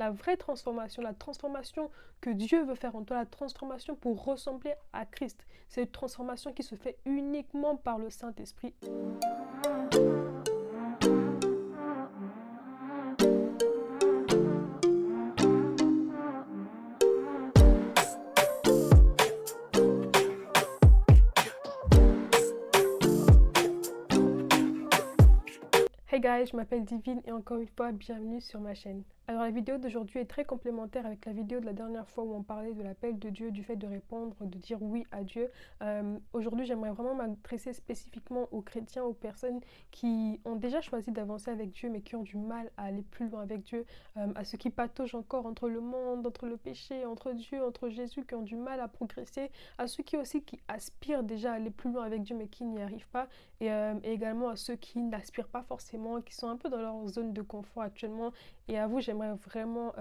la vraie transformation, la transformation que Dieu veut faire en toi, la transformation pour ressembler à Christ. C'est une transformation qui se fait uniquement par le Saint-Esprit. Hey guys, je m'appelle Divine et encore une fois, bienvenue sur ma chaîne. Alors la vidéo d'aujourd'hui est très complémentaire avec la vidéo de la dernière fois où on parlait de l'appel de Dieu, du fait de répondre, de dire oui à Dieu. Aujourd'hui, j'aimerais vraiment m'adresser spécifiquement aux chrétiens, aux personnes qui ont déjà choisi d'avancer avec Dieu mais qui ont du mal à aller plus loin avec Dieu, à ceux qui pataugent encore entre le monde, entre le péché, entre Dieu, entre Jésus, qui ont du mal à progresser, à ceux qui aussi qui aspirent déjà à aller plus loin avec Dieu mais qui n'y arrivent pas, et également à ceux qui n'aspirent pas forcément, qui sont un peu dans leur zone de confort actuellement. Et à vous, j'aimerais vraiment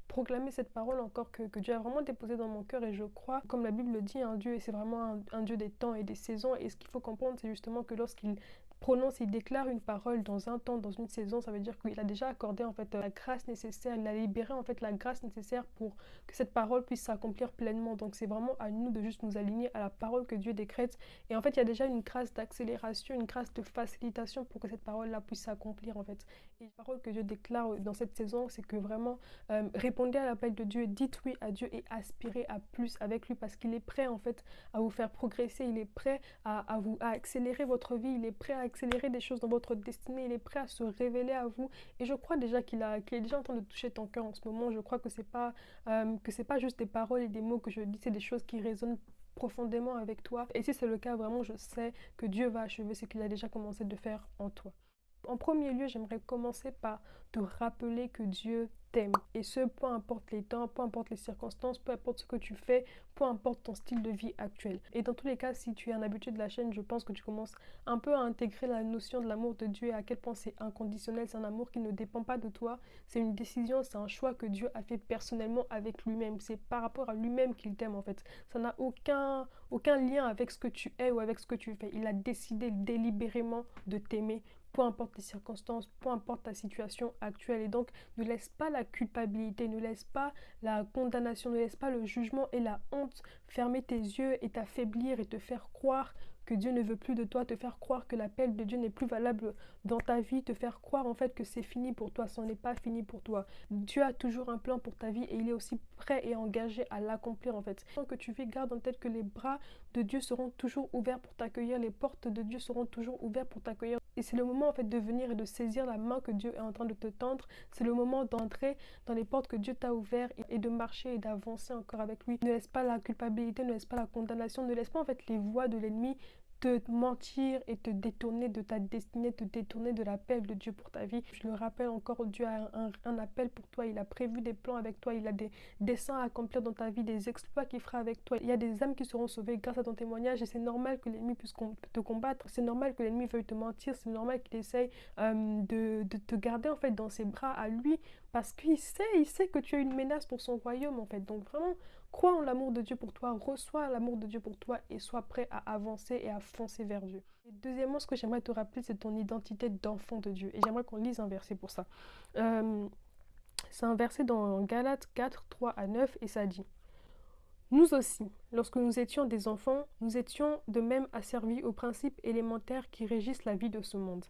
proclamer cette parole encore que Dieu a vraiment déposée dans mon cœur, et je crois, comme la Bible le dit, un Dieu, c'est vraiment un Dieu des temps et des saisons, et ce qu'il faut comprendre, c'est justement que lorsqu'il prononce, il déclare une parole dans un temps, dans une saison, ça veut dire qu'il a déjà accordé en fait la grâce nécessaire, il a libéré en fait la grâce nécessaire pour que cette parole puisse s'accomplir pleinement. Donc c'est vraiment à nous de juste nous aligner à la parole que Dieu décrète, et en fait il y a déjà une grâce d'accélération, une grâce de facilitation pour que cette parole-là puisse s'accomplir en fait. Et la parole que Dieu déclare dans cette saison, c'est que vraiment répondez à l'appel de Dieu, dites oui à Dieu et aspirez à plus avec lui, parce qu'il est prêt en fait à vous faire progresser, il est prêt à accélérer votre vie, il est prêt à accélérer des choses dans votre destinée, il est prêt à se révéler à vous. Et je crois déjà qu'il est déjà en train de toucher ton cœur en ce moment. Je crois que c'est pas juste des paroles et des mots que je dis, c'est des choses qui résonnent profondément avec toi. Et si c'est le cas, vraiment, je sais que Dieu va achever ce qu'il a déjà commencé de faire en toi. En premier lieu, j'aimerais commencer par te rappeler que Dieu t'aime. Et ce, peu importe les temps, peu importe les circonstances, peu importe ce que tu fais, peu importe ton style de vie actuel. Et dans tous les cas, si tu es un habitué de la chaîne, je pense que tu commences un peu à intégrer la notion de l'amour de Dieu et à quel point c'est inconditionnel. C'est un amour qui ne dépend pas de toi. C'est une décision, c'est un choix que Dieu a fait personnellement avec lui-même. C'est par rapport à lui-même qu'il t'aime en fait. Ça n'a aucun lien avec ce que tu es ou avec ce que tu fais. Il a décidé délibérément de t'aimer, peu importe les circonstances, peu importe ta situation actuelle. Et donc, ne laisse pas la culpabilité, ne laisse pas la condamnation, ne laisse pas le jugement et la honte fermer tes yeux et t'affaiblir et te faire croire que Dieu ne veut plus de toi, te faire croire que l'appel de Dieu n'est plus valable dans ta vie, te faire croire en fait que c'est fini pour toi. Ce n'est pas fini pour toi. Dieu a toujours un plan pour ta vie et il est aussi prêt et engagé à l'accomplir en fait. Tant que tu vis, garde en tête que les bras de Dieu seront toujours ouverts pour t'accueillir, les portes de Dieu seront toujours ouvertes pour t'accueillir. Et c'est le moment en fait de venir et de saisir la main que Dieu est en train de te tendre. C'est le moment d'entrer dans les portes que Dieu t'a ouvertes et de marcher et d'avancer encore avec lui. Ne laisse pas la culpabilité, ne laisse pas la condamnation, ne laisse pas en fait les voix de l'ennemi te mentir et te détourner de ta destinée, te détourner de l'appel de Dieu pour ta vie. Je le rappelle encore, Dieu a un appel pour toi, il a prévu des plans avec toi, il a des desseins à accomplir dans ta vie, des exploits qu'il fera avec toi. Il y a des âmes qui seront sauvées grâce à ton témoignage, et c'est normal que l'ennemi puisse te combattre, c'est normal que l'ennemi veuille te mentir, c'est normal qu'il essaye de te garder en fait dans ses bras à lui, parce qu'il sait que tu es une menace pour son royaume en fait. Donc vraiment, crois en l'amour de Dieu pour toi, reçois l'amour de Dieu pour toi et sois prêt à avancer et à foncer vers Dieu. Et deuxièmement, ce que j'aimerais te rappeler, c'est ton identité d'enfant de Dieu. Et j'aimerais qu'on lise un verset pour ça. C'est un verset dans Galates 4, 3 à 9, et ça dit: Nous aussi, lorsque nous étions des enfants, nous étions de même asservis aux principes élémentaires qui régissent la vie de ce monde.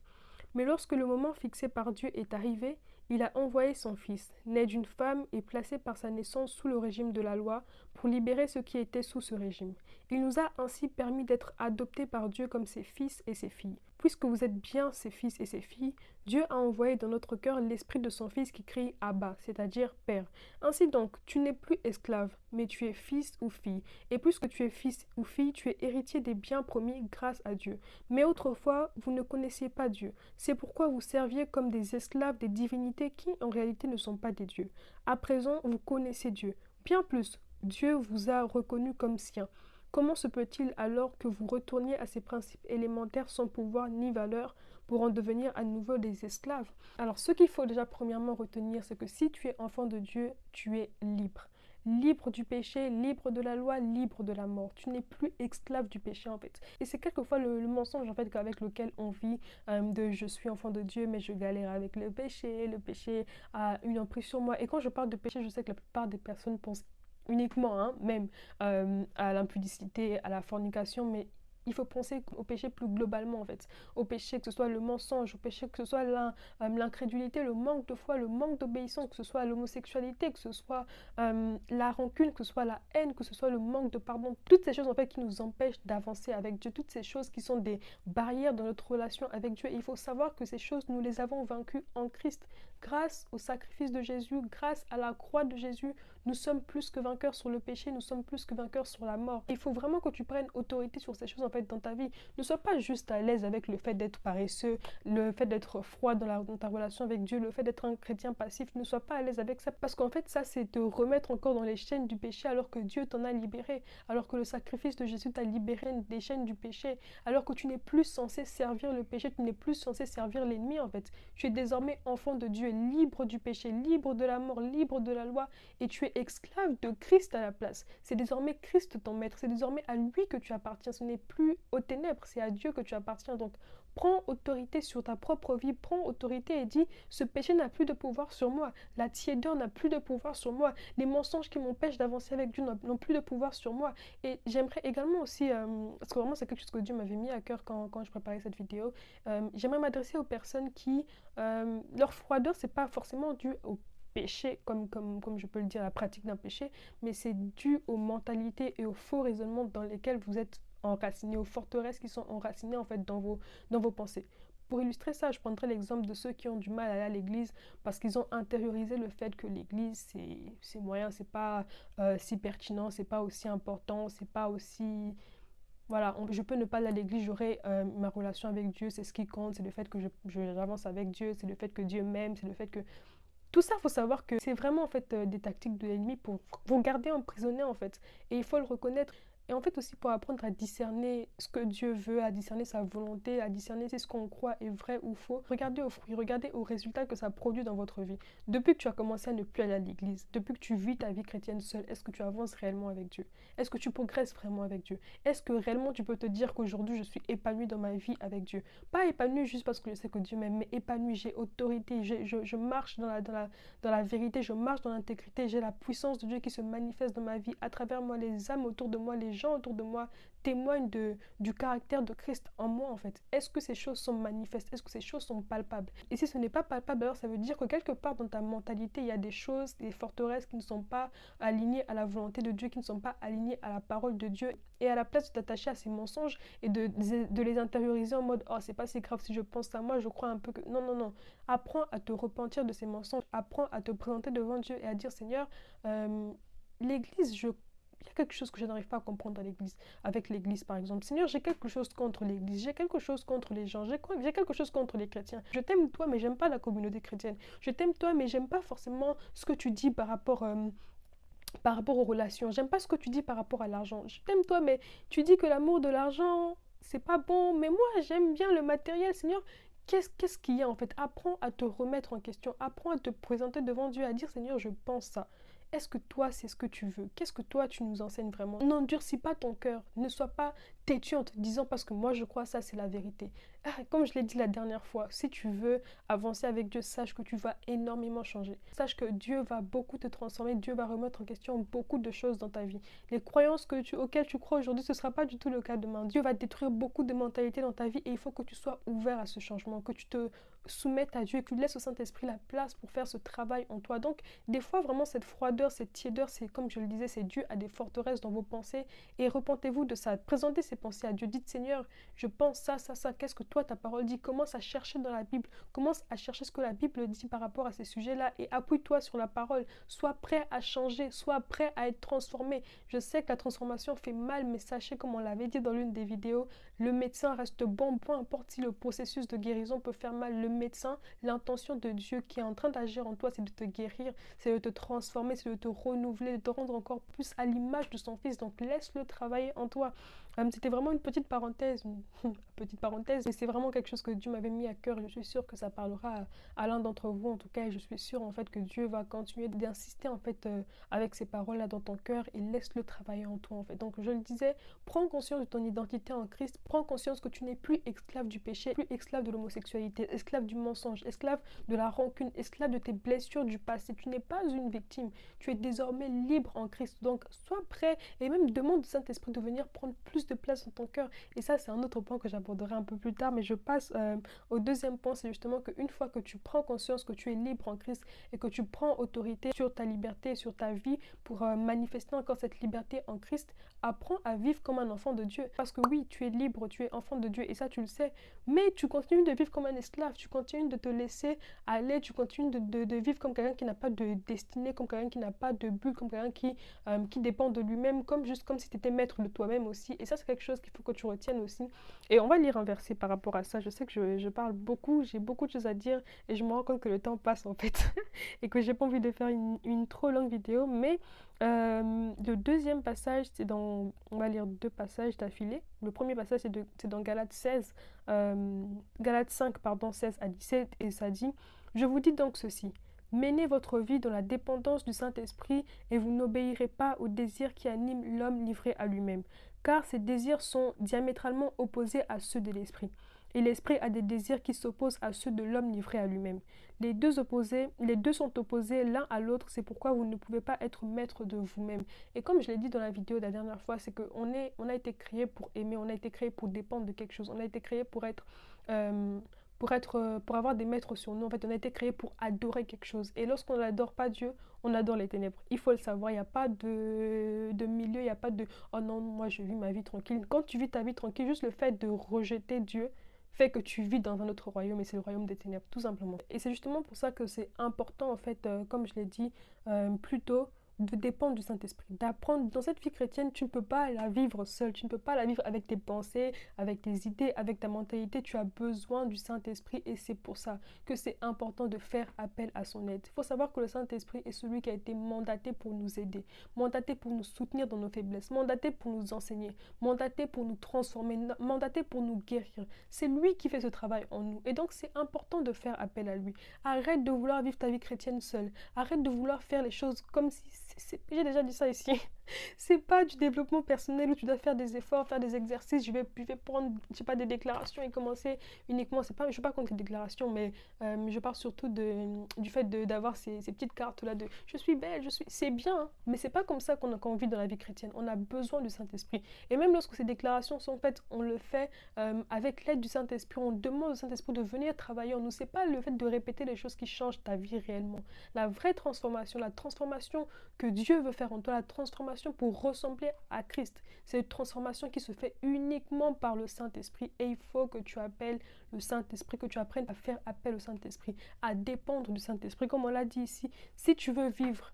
Mais lorsque le moment fixé par Dieu est arrivé, il a envoyé son Fils, né d'une femme et placé par sa naissance sous le régime de la loi, pour libérer ceux qui étaient sous ce régime. Il nous a ainsi permis d'être adoptés par Dieu comme ses fils et ses filles. Puisque vous êtes bien ses fils et ses filles, Dieu a envoyé dans notre cœur l'esprit de son Fils qui crie Abba, c'est-à-dire Père. Ainsi donc, tu n'es plus esclave, mais tu es fils ou fille. Et puisque tu es fils ou fille, tu es héritier des biens promis grâce à Dieu. Mais autrefois, vous ne connaissiez pas Dieu. C'est pourquoi vous serviez comme des esclaves des divinités qui, en réalité, ne sont pas des dieux. À présent, vous connaissez Dieu. Bien plus, Dieu vous a reconnu comme sien. Comment se peut-il alors que vous retourniez à ces principes élémentaires sans pouvoir ni valeur pour en devenir à nouveau des esclaves? Alors, ce qu'il faut déjà premièrement retenir, c'est que si tu es enfant de Dieu, tu es libre. libre du péché, libre de la loi, libre de la mort. Tu n'es plus esclave du péché en fait. Et c'est quelquefois le mensonge en fait avec lequel on vit, de je suis enfant de Dieu mais je galère avec le péché a une emprise sur moi. Et quand je parle de péché, je sais que la plupart des personnes pensent uniquement, hein, même à l'impudicité, à la fornication, mais il faut penser au péché plus globalement en fait. Au péché, que ce soit le mensonge, au péché, que ce soit l'incrédulité, le manque de foi, le manque d'obéissance, que ce soit l'homosexualité, que ce soit la rancune, que ce soit la haine, que ce soit le manque de pardon. Toutes ces choses en fait qui nous empêchent d'avancer avec Dieu, toutes ces choses qui sont des barrières dans notre relation avec Dieu. Et il faut savoir que ces choses, nous les avons vaincues en Christ. Grâce au sacrifice de Jésus, grâce à la croix de Jésus, nous sommes plus que vainqueurs sur le péché, nous sommes plus que vainqueurs sur la mort. Il faut vraiment que tu prennes autorité sur ces choses en fait dans ta vie. Ne sois pas juste à l'aise avec le fait d'être paresseux, le fait d'être froid dans ta relation avec Dieu, le fait d'être un chrétien passif. Ne sois pas à l'aise avec ça parce qu'en fait ça c'est te remettre encore dans les chaînes du péché alors que Dieu t'en a libéré, alors que le sacrifice de Jésus t'a libéré des chaînes du péché, alors que tu n'es plus censé servir le péché, tu n'es plus censé servir l'ennemi en fait. Tu es désormais enfant de Dieu, libre du péché, libre de la mort, libre de la loi et tu es esclave de Christ à la place. C'est désormais Christ ton maître, c'est désormais à lui que tu appartiens, ce n'est plus aux ténèbres, c'est à Dieu que tu appartiens. Donc prends autorité sur ta propre vie, prends autorité et dis ce péché n'a plus de pouvoir sur moi, la tiédeur n'a plus de pouvoir sur moi, les mensonges qui m'empêchent d'avancer avec Dieu n'ont plus de pouvoir sur moi. Et j'aimerais également aussi, parce que vraiment c'est quelque chose que Dieu m'avait mis à cœur quand je préparais cette vidéo, j'aimerais m'adresser aux personnes qui, leur froideur c'est pas forcément dû au péché, comme je peux le dire, la pratique d'un péché, mais c'est dû aux mentalités et aux faux raisonnements dans lesquels vous êtes enracinés, aux forteresses qui sont enracinées en fait dans vos pensées. Pour illustrer ça, je prendrai l'exemple de ceux qui ont du mal à aller à l'église parce qu'ils ont intériorisé le fait que l'église c'est moyen, c'est pas si pertinent, c'est pas aussi important, c'est pas aussi voilà, je peux ne pas aller à l'église, j'aurai ma relation avec Dieu, c'est ce qui compte, c'est le fait que j'avance avec Dieu, c'est le fait que Dieu m'aime, c'est le fait que tout ça, il faut savoir que c'est vraiment en fait des tactiques de l'ennemi pour vous garder emprisonné en fait. Et il faut le reconnaître. Et en fait aussi pour apprendre à discerner ce que Dieu veut, à discerner sa volonté, à discerner si ce qu'on croit est vrai ou faux. Regardez aux fruits, regardez aux résultats que ça produit dans votre vie. Depuis que tu as commencé à ne plus aller à l'église, depuis que tu vis ta vie chrétienne seule, est-ce que tu avances réellement avec Dieu? Est-ce que tu progresses vraiment avec Dieu? Est-ce que réellement tu peux te dire qu'aujourd'hui je suis épanoui dans ma vie avec Dieu? Pas épanoui juste parce que je sais que Dieu m'aime, mais épanoui, j'ai autorité, je marche dans la vérité, je marche dans l'intégrité, j'ai la puissance de Dieu qui se manifeste dans ma vie, à travers moi, les âmes autour de moi, les gens autour de moi témoignent du caractère de Christ en moi en fait. Est-ce que ces choses sont manifestes? Est-ce que ces choses sont palpables? Et si ce n'est pas palpable, alors ça veut dire que quelque part dans ta mentalité, il y a des choses, des forteresses qui ne sont pas alignées à la volonté de Dieu, qui ne sont pas alignées à la parole de Dieu. Et à la place de t'attacher à ces mensonges et de les intérioriser en mode « Oh, c'est pas si grave si je pense à moi, je crois un peu que... » Non, non, non. Apprends à te repentir de ces mensonges. Apprends à te présenter devant Dieu et à dire « Seigneur, l'église, il y a quelque chose que je n'arrive pas à comprendre à l'église, avec l'église par exemple. Seigneur, j'ai quelque chose contre l'église, j'ai quelque chose contre les gens, j'ai quelque chose contre les chrétiens. Je t'aime toi, mais j'aime pas la communauté chrétienne. Je t'aime toi, mais j'aime pas forcément ce que tu dis par rapport aux relations. J'aime pas ce que tu dis par rapport à l'argent. Je t'aime toi, mais tu dis que l'amour de l'argent, c'est pas bon. Mais moi, j'aime bien le matériel. Seigneur, qu'est-ce qu'il y a en fait? Apprends à te remettre en question. Apprends à te présenter devant Dieu, à dire Seigneur, je pense ça. Est-ce que toi, c'est ce que tu veux? Qu'est-ce que toi, tu nous enseignes vraiment? N'endurcis pas ton cœur. Ne sois pas têtu en te disant parce que moi, je crois ça, c'est la vérité. Ah, comme je l'ai dit la dernière fois, si tu veux avancer avec Dieu, sache que tu vas énormément changer. Sache que Dieu va beaucoup te transformer. Dieu va remettre en question beaucoup de choses dans ta vie. Les croyances auxquelles tu crois aujourd'hui, ce ne sera pas du tout le cas demain. Dieu va détruire beaucoup de mentalités dans ta vie et il faut que tu sois ouvert à ce changement, que tu te soumettes à Dieu et que tu laisses au Saint-Esprit la place pour faire ce travail en toi. Donc, des fois, vraiment, cette froideur, cette tiédeur, c'est comme je le disais, c'est dû à des forteresses dans vos pensées et repentez-vous de ça. Présentez ces pensées à Dieu. Dites, Seigneur, je pense ça, ça, ça. Qu'est-ce que toi, ta parole dit? Commence à chercher dans la Bible. Commence à chercher ce que la Bible dit par rapport à ces sujets-là et appuie-toi sur la parole. Sois prêt à changer, sois prêt à être transformé. Je sais que la transformation fait mal, mais sachez, comme on l'avait dit dans l'une des vidéos, le médecin reste bon, peu importe si le processus de guérison peut faire mal. Le médecin, l'intention de Dieu qui est en train d'agir en toi, c'est de te guérir, c'est de te transformer, c'est de te renouveler, de te rendre encore plus à l'image de son Fils. Donc laisse-le travailler en toi. C'était vraiment une petite parenthèse, petite parenthèse, mais c'est vraiment quelque chose que Dieu m'avait mis à cœur et je suis sûre que ça parlera à l'un d'entre vous en tout cas, et je suis sûre en fait que Dieu va continuer d'insister en fait avec ces paroles-là dans ton cœur et laisse-le travailler en toi en fait. Donc je le disais, prends conscience de ton identité en Christ, prends conscience que tu n'es plus esclave du péché, plus esclave de l'homosexualité, esclave du mensonge, esclave de la rancune, esclave de tes blessures du passé. Tu n'es pas une victime, tu es désormais libre en Christ. Donc sois prêt et même demande au Saint-Esprit de venir prendre plus de place dans ton cœur. Et ça, c'est un autre point que j'aborderai un peu plus tard, mais je passe au deuxième point, c'est justement qu'une fois que tu prends conscience que tu es libre en Christ et que tu prends autorité sur ta liberté, sur ta vie, pour manifester encore cette liberté en Christ, apprends à vivre comme un enfant de Dieu. Parce que oui, tu es libre, tu es enfant de Dieu, et ça tu le sais, mais tu continues de vivre comme un esclave, tu continues de te laisser aller, tu continues de vivre comme quelqu'un qui n'a pas de destinée, comme quelqu'un qui n'a pas de but, comme quelqu'un qui dépend de lui-même, juste comme si tu étais maître de toi-même aussi. Et ça, c'est quelque chose qu'il faut que tu retiennes aussi. Et on va lire un verset par rapport à ça. Je sais que je parle beaucoup, j'ai beaucoup de choses à dire, et je me rends compte que le temps passe en fait, et que j'ai pas envie de faire une trop longue vidéo, mais le deuxième passage, on va lire deux passages d'affilée. Le premier passage, c'est dans Galates 16, Galates 5, pardon, 16 à 17, et ça dit: Je vous dis donc ceci, menez votre vie dans la dépendance du Saint-Esprit et vous n'obéirez pas aux désirs qui animent l'homme livré à lui-même, car ces désirs sont diamétralement opposés à ceux de l'Esprit. Et l'Esprit a des désirs qui s'opposent à ceux de l'homme livré à lui-même. Les deux sont opposés l'un à l'autre, c'est pourquoi vous ne pouvez pas être maître de vous-même. Et comme je l'ai dit dans la vidéo de la dernière fois, c'est qu'on a été créé pour aimer, on a été créé pour dépendre de quelque chose, on a été créé pour avoir des maîtres sur nous. En fait, on a été créé pour adorer quelque chose. Et lorsqu'on n'adore pas Dieu, on adore les ténèbres. Il faut le savoir, il n'y a pas de milieu, il n'y a pas de « oh non, moi je vis ma vie tranquille ». Quand tu vis ta vie tranquille, juste le fait de rejeter Dieu fait que tu vis dans un autre royaume, et c'est le royaume des ténèbres, tout simplement. Et c'est justement pour ça que c'est important, en fait, comme je l'ai dit plus tôt, de dépendre du Saint-Esprit, d'apprendre. Dans cette vie chrétienne, tu ne peux pas la vivre seule, tu ne peux pas la vivre avec tes pensées, avec tes idées, avec ta mentalité. Tu as besoin du Saint-Esprit, et c'est pour ça que c'est important de faire appel à son aide. Il faut savoir que le Saint-Esprit est celui qui a été mandaté pour nous aider, mandaté pour nous soutenir dans nos faiblesses, mandaté pour nous enseigner, mandaté pour nous transformer, mandaté pour nous guérir. C'est lui qui fait ce travail en nous, et donc c'est important de faire appel à lui. Arrête de vouloir vivre ta vie chrétienne seule, arrête de vouloir faire les choses comme si... J'ai déjà dit ça ici. C'est pas du développement personnel où tu dois faire des efforts, faire des exercices. Je vais prendre, je sais pas, des déclarations et commencer uniquement. C'est pas, je suis pas contre les déclarations, mais je parle surtout du fait d'avoir ces petites cartes là de je suis belle, c'est bien, hein, mais c'est pas comme ça qu'on vit dans la vie chrétienne. On a besoin du Saint-Esprit. Et même lorsque ces déclarations sont faites, on le fait avec l'aide du Saint-Esprit. On demande au Saint-Esprit de venir travailler en nous. C'est pas le fait de répéter les choses qui changent ta vie réellement. La vraie transformation, la transformation que Dieu veut faire en toi, la transformation pour ressembler à Christ. C'est une transformation qui se fait uniquement par le Saint-Esprit, et il faut que tu appelles le Saint-Esprit, que tu apprennes à faire appel au Saint-Esprit, à dépendre du Saint-Esprit. Comme on l'a dit ici, si tu veux vivre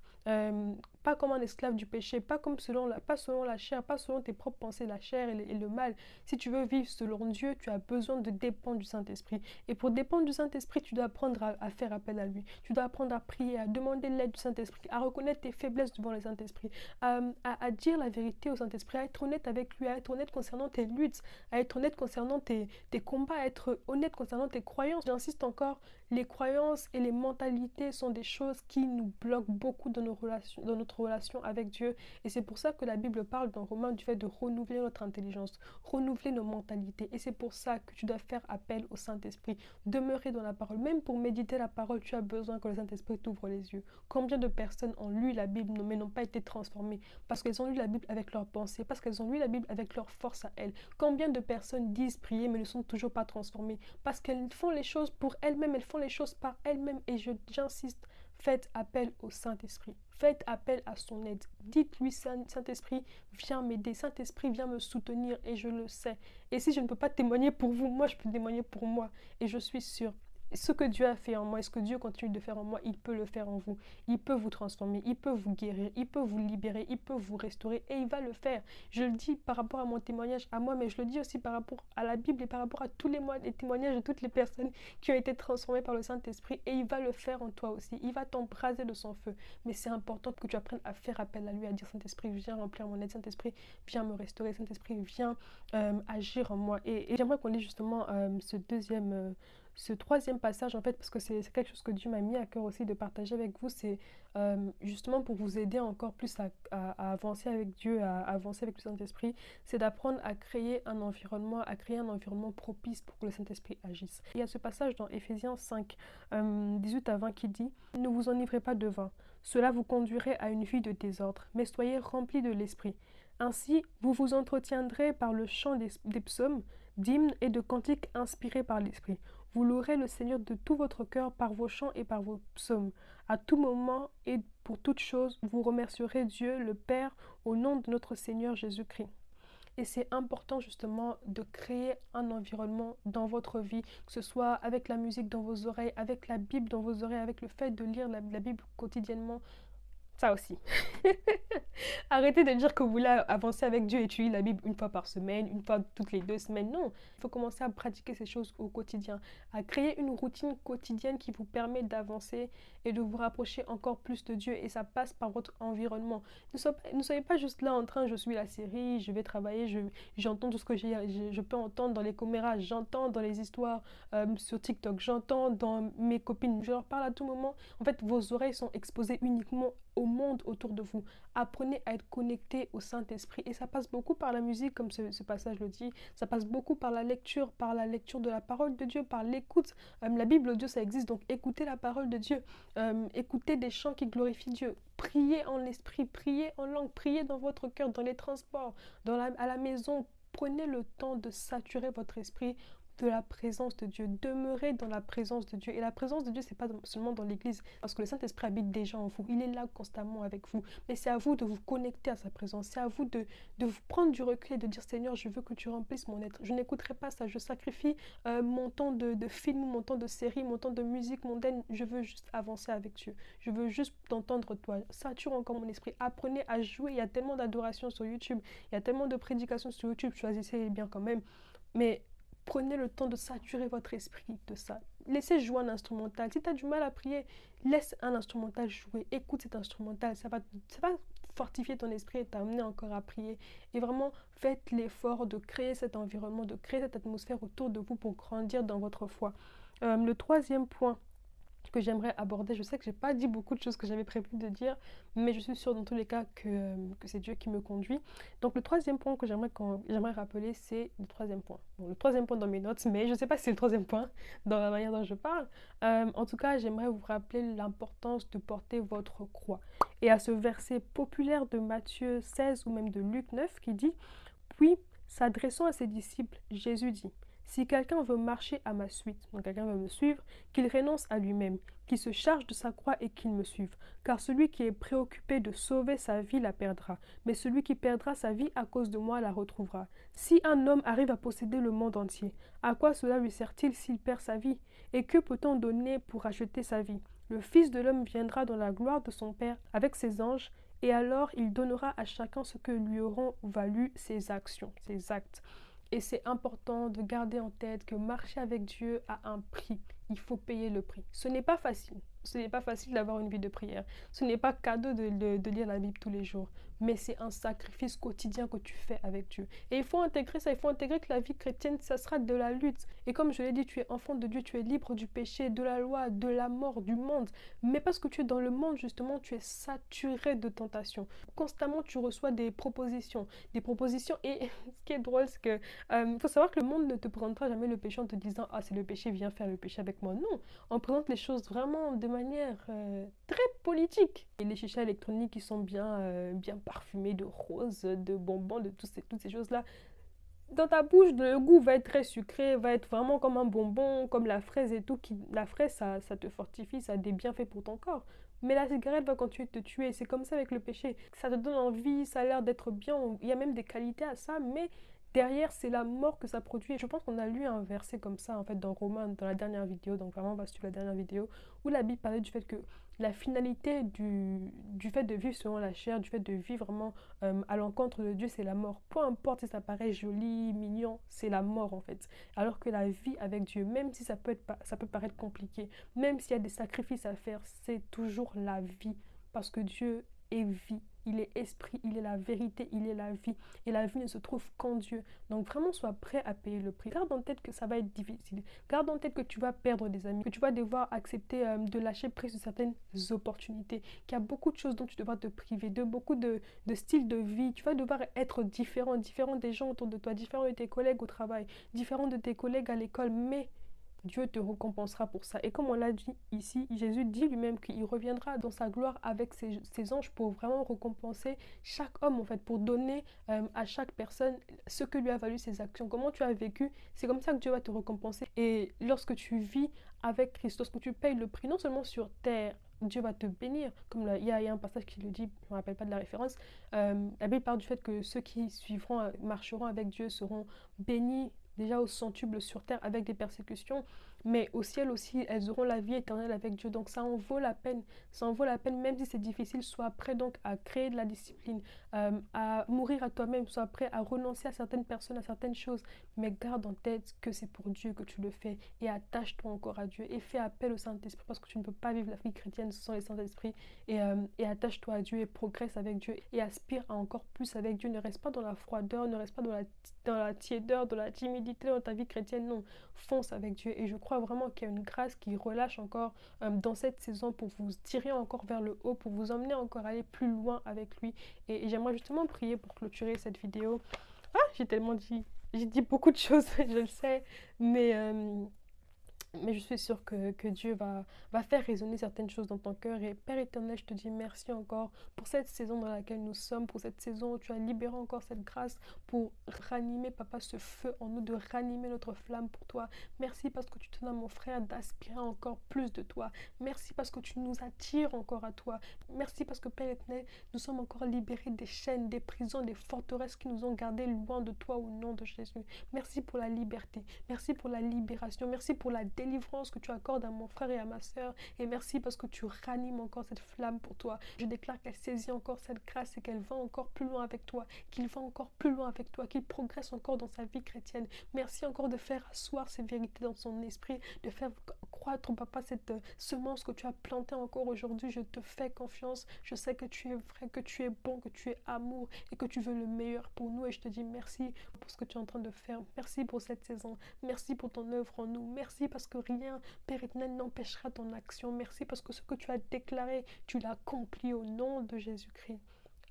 pas comme un esclave du péché, pas selon la chair, pas selon tes propres pensées, la chair et le mal. Si tu veux vivre selon Dieu, tu as besoin de dépendre du Saint-Esprit. Et pour dépendre du Saint-Esprit, tu dois apprendre à faire appel à lui. Tu dois apprendre à prier, à demander l'aide du Saint-Esprit, à reconnaître tes faiblesses devant le Saint-Esprit, à dire la vérité au Saint-Esprit, à être honnête avec lui, à être honnête concernant tes luttes, à être honnête concernant tes combats, à être honnête concernant tes croyances. J'insiste encore, les croyances et les mentalités sont des choses qui nous bloquent beaucoup dans notre relation avec Dieu. Et c'est pour ça que la Bible parle dans Romains du fait de renouveler notre intelligence, renouveler nos mentalités. Et c'est pour ça que tu dois faire appel au Saint-Esprit, demeurer dans la parole. Même pour méditer la parole, tu as besoin que le Saint-Esprit t'ouvre les yeux. Combien de personnes ont lu la Bible mais n'ont pas été transformées parce qu'elles ont lu la Bible avec leurs pensées, parce qu'elles ont lu la Bible avec leur force à elles. Combien de personnes disent prier mais ne sont toujours pas transformées parce qu'elles font les choses pour elles-mêmes, elles font les choses par elles-mêmes. Et j'insiste, faites appel au Saint-Esprit. Faites appel à son aide. Dites-lui, Saint-Esprit, viens m'aider. Saint-Esprit, viens me soutenir, et je le sais. Et si je ne peux pas témoigner pour vous, moi, je peux témoigner pour moi. Et je suis sûre ce que Dieu a fait en moi et ce que Dieu continue de faire en moi, il peut le faire en vous. Il peut vous transformer, il peut vous guérir, il peut vous libérer, il peut vous restaurer et il va le faire. Je le dis par rapport à mon témoignage à moi, mais je le dis aussi par rapport à la Bible et par rapport à tous les témoignages de toutes les personnes qui ont été transformées par le Saint-Esprit, et il va le faire en toi aussi. Il va t'embraser de son feu. Mais c'est important que tu apprennes à faire appel à lui, à dire Saint-Esprit, viens remplir mon aide, Saint-Esprit, viens me restaurer, Saint-Esprit, viens agir en moi. Et j'aimerais qu'on lise justement ce troisième passage, en fait, parce que c'est quelque chose que Dieu m'a mis à cœur aussi de partager avec vous. C'est justement pour vous aider encore plus à avancer avec Dieu, à avancer avec le Saint-Esprit. C'est d'apprendre à créer un environnement, propice pour que le Saint-Esprit agisse. Il y a ce passage dans Éphésiens 5, 18 à 20 qui dit « Ne vous enivrez pas de vin, cela vous conduirait à une vie de désordre, mais soyez remplis de l'Esprit. Ainsi, vous vous entretiendrez par le chant des psaumes, d'hymnes et de cantiques inspirés par l'Esprit. Vous louerez le Seigneur de tout votre cœur par vos chants et par vos psaumes. À tout moment et pour toute chose, vous remercierez Dieu, le Père, au nom de notre Seigneur Jésus-Christ. » Et c'est important justement de créer un environnement dans votre vie, que ce soit avec la musique dans vos oreilles, avec la Bible dans vos oreilles, avec le fait de lire la Bible quotidiennement. Ça aussi. Arrêtez de dire que vous voulez avancer avec Dieu et étudier la Bible une fois par semaine, une fois toutes les 2 semaines. Non, il faut commencer à pratiquer ces choses au quotidien, à créer une routine quotidienne qui vous permet d'avancer et de vous rapprocher encore plus de Dieu. Et ça passe par votre environnement. Ne soyez pas juste là en train, je suis la série, je vais travailler, j'entends tout ce que je peux entendre dans les commérages, j'entends dans les histoires sur TikTok, j'entends dans mes copines, je leur parle à tout moment. En fait, vos oreilles sont exposées uniquement au monde autour de vous. Apprenez à être connecté au Saint-Esprit. Et ça passe beaucoup par la musique, comme ce passage le dit. Ça passe beaucoup par la lecture de la parole de Dieu, par l'écoute. La Bible, Dieu, ça existe. Donc écoutez la parole de Dieu. Écoutez des chants qui glorifient Dieu. Priez en l'esprit, priez en langue, priez dans votre cœur, dans les transports, à la maison. Prenez le temps de saturer votre esprit de la présence de Dieu. Demeurez dans la présence de Dieu. Et la présence de Dieu, c'est pas seulement dans l'église, parce que le Saint-Esprit habite déjà en vous. Il est là constamment avec vous. Mais c'est à vous de vous connecter à sa présence. C'est à vous de vous prendre du recul et de dire, Seigneur, je veux que tu remplisses mon être. Je n'écouterai pas ça. Je sacrifie mon temps de film, mon temps de série, mon temps de musique mondaine. Je veux juste avancer avec Dieu. Je veux juste t'entendre toi. Sature encore mon esprit. Apprenez à jouer. Il y a tellement d'adoration sur YouTube. Il y a tellement de prédications sur YouTube. Choisissez les bien quand même. Mais prenez le temps de saturer votre esprit de ça. Laissez jouer un instrumental. Si tu as du mal à prier, laisse un instrumental jouer. Écoute cet instrumental. Ça va fortifier ton esprit et t'amener encore à prier. Et vraiment, faites l'effort de créer cet environnement, de créer cette atmosphère autour de vous pour grandir dans votre foi. Le troisième point que j'aimerais aborder, je sais que j'ai pas dit beaucoup de choses que j'avais prévu de dire, mais je suis sûre dans tous les cas que c'est Dieu qui me conduit. Donc le troisième point que j'aimerais rappeler, c'est le troisième point. Bon, le troisième point dans mes notes, mais je sais pas si c'est le troisième point dans la manière dont je parle. En tout cas, j'aimerais vous rappeler l'importance de porter votre croix. Et à ce verset populaire de Matthieu 16 ou même de Luc 9 qui dit « Puis, s'adressant à ses disciples, Jésus dit « Si quelqu'un veut marcher à ma suite, donc quelqu'un veut me suivre, qu'il renonce à lui-même, qu'il se charge de sa croix et qu'il me suive. Car celui qui est préoccupé de sauver sa vie la perdra, mais celui qui perdra sa vie à cause de moi la retrouvera. Si un homme arrive à posséder le monde entier, à quoi cela lui sert-il s'il perd sa vie? Et que peut-on donner pour acheter sa vie? Le Fils de l'homme viendra dans la gloire de son Père avec ses anges, et alors il donnera à chacun ce que lui auront valu ses actions, ses actes. » Et c'est important de garder en tête que marcher avec Dieu a un prix. Il faut payer le prix. Ce n'est pas facile. Ce n'est pas facile d'avoir une vie de prière. Ce n'est pas cadeau de lire la Bible tous les jours. Mais c'est un sacrifice quotidien que tu fais avec Dieu. Et il faut intégrer ça. Il faut intégrer que la vie chrétienne, ça sera de la lutte. Et comme je l'ai dit, tu es enfant de Dieu. Tu es libre du péché, de la loi, de la mort, du monde. Mais parce que tu es dans le monde, justement, tu es saturé de tentations. Constamment, tu reçois des propositions. Des propositions. Et ce qui est drôle, c'est que faut savoir que le monde ne te présentera jamais le péché en te disant « Ah, c'est le péché, viens faire le péché avec moi. » Non, on présente les choses vraiment de manière très politique. Et les chichas électroniques qui sont bien parfumés de roses, de bonbons, de toutes ces choses-là, dans ta bouche, le goût va être très sucré, va être vraiment comme un bonbon, comme la fraise et tout. La fraise, ça te fortifie, ça a des bienfaits pour ton corps. Mais la cigarette va continuer de te tuer. C'est comme ça avec le péché. Ça te donne envie, ça a l'air d'être bien. Il y a même des qualités à ça, mais derrière, c'est la mort que ça produit. Et je pense qu'on a lu un verset comme ça, en fait, dans Romains, dans la dernière vidéo. Donc, vraiment, on va suivre la dernière vidéo, où la Bible parlait du fait que la finalité du fait de vivre selon la chair, du fait de vivre vraiment à l'encontre de Dieu, c'est la mort. Peu importe si ça paraît joli, mignon, c'est la mort, en fait. Alors que la vie avec Dieu, même si ça peut paraître compliqué, même s'il y a des sacrifices à faire, c'est toujours la vie. Parce que Dieu est vie. Il est esprit, il est la vérité, il est la vie. Et la vie ne se trouve qu'en Dieu. Donc vraiment, sois prêt à payer le prix. Garde en tête que ça va être difficile. Garde en tête que tu vas perdre des amis, que tu vas devoir accepter de lâcher prise sur certaines opportunités, qu'il y a beaucoup de choses dont tu devras te priver, de beaucoup de styles de vie. Tu vas devoir être différent, différent des gens autour de toi, différent de tes collègues au travail, différent de tes collègues à l'école, mais Dieu te récompensera pour ça. Et comme on l'a dit ici, Jésus dit lui-même qu'il reviendra dans sa gloire avec ses anges pour vraiment récompenser chaque homme, en fait, pour donner à chaque personne ce que lui a valu ses actions. Comment tu as vécu, c'est comme ça que Dieu va te récompenser. Et lorsque tu vis avec Christ, lorsque tu payes le prix, non seulement sur terre, Dieu va te bénir. Comme il y a un passage qui le dit, je ne me rappelle pas de la référence. La Bible parle du fait que ceux qui suivront, marcheront avec Dieu seront bénis déjà au centuple sur terre avec des persécutions, mais au ciel aussi, elles auront la vie éternelle avec Dieu. Donc ça en vaut la peine. Ça en vaut la peine, même si c'est difficile. Sois prêt donc à créer de la discipline, à mourir à toi-même. Sois prêt à renoncer à certaines personnes, à certaines choses. Mais garde en tête que c'est pour Dieu que tu le fais. Et attache-toi encore à Dieu. Et fais appel au Saint-Esprit parce que tu ne peux pas vivre la vie chrétienne sans le Saint-Esprit. Et attache-toi à Dieu et progresse avec Dieu. Et aspire à encore plus avec Dieu. Ne reste pas dans la froideur, ne reste pas dans la tiédeur, dans la timidité dans ta vie chrétienne. Non, fonce avec Dieu. Et je crois vraiment qu'il y a une grâce qui relâche encore dans cette saison pour vous tirer encore vers le haut, pour vous emmener encore à aller plus loin avec lui. Et j'aimerais justement prier pour clôturer cette vidéo. Ah, j'ai dit beaucoup de choses, je le sais, mais je suis sûre que Dieu va faire résonner certaines choses dans ton cœur. Et Père éternel, je te dis merci encore pour cette saison dans laquelle nous sommes, pour cette saison où tu as libéré encore cette grâce pour ranimer, Papa, ce feu en nous, de ranimer notre flamme pour toi. Merci parce que tu te donnes à mon frère d'aspirer encore plus de toi. Merci parce que tu nous attires encore à toi. Merci parce que Père éternel, nous sommes encore libérés des chaînes, des prisons, des forteresses qui nous ont gardés loin de toi au nom de Jésus. Merci pour la liberté. Merci pour la libération. Merci pour la délivrance que tu accordes à mon frère et à ma soeur. Et merci parce que tu ranimes encore cette flamme pour toi. Je déclare qu'elle saisit encore cette grâce et qu'elle va encore plus loin avec toi, qu'il va encore plus loin avec toi, qu'il progresse encore dans sa vie chrétienne. Merci encore de faire asseoir ces vérités dans son esprit, de faire croître, Papa, cette semence que tu as plantée encore aujourd'hui. Je te fais confiance. Je sais que tu es vrai, que tu es bon, que tu es amour et que tu veux le meilleur pour nous. Et je te dis merci pour ce que tu es en train de faire. Merci pour cette saison. Merci pour ton œuvre en nous. Merci parce que rien, Père éternel, n'empêchera ton action. Merci parce que ce que tu as déclaré, tu l'as accompli au nom de Jésus-Christ.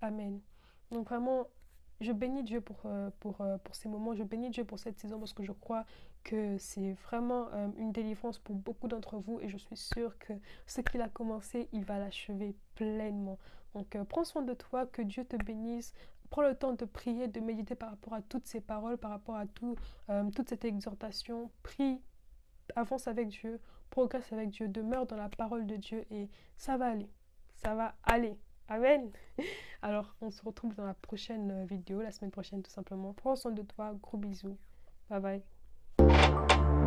Amen. Donc vraiment, je bénis Dieu pour ces moments. Je bénis Dieu pour cette saison parce que je crois que c'est vraiment une délivrance pour beaucoup d'entre vous. Et je suis sûre que ce qu'il a commencé, il va l'achever pleinement. Donc prends soin de toi, que Dieu te bénisse. Prends le temps de prier, de méditer par rapport à toutes ces paroles, par rapport à toute cette exhortation. Prie, avance avec Dieu, progresse avec Dieu, demeure dans la parole de Dieu et ça va aller. Ça va aller. Amen. Alors, on se retrouve dans la prochaine vidéo, la semaine prochaine tout simplement. Prends soin de toi, gros bisous. Bye bye.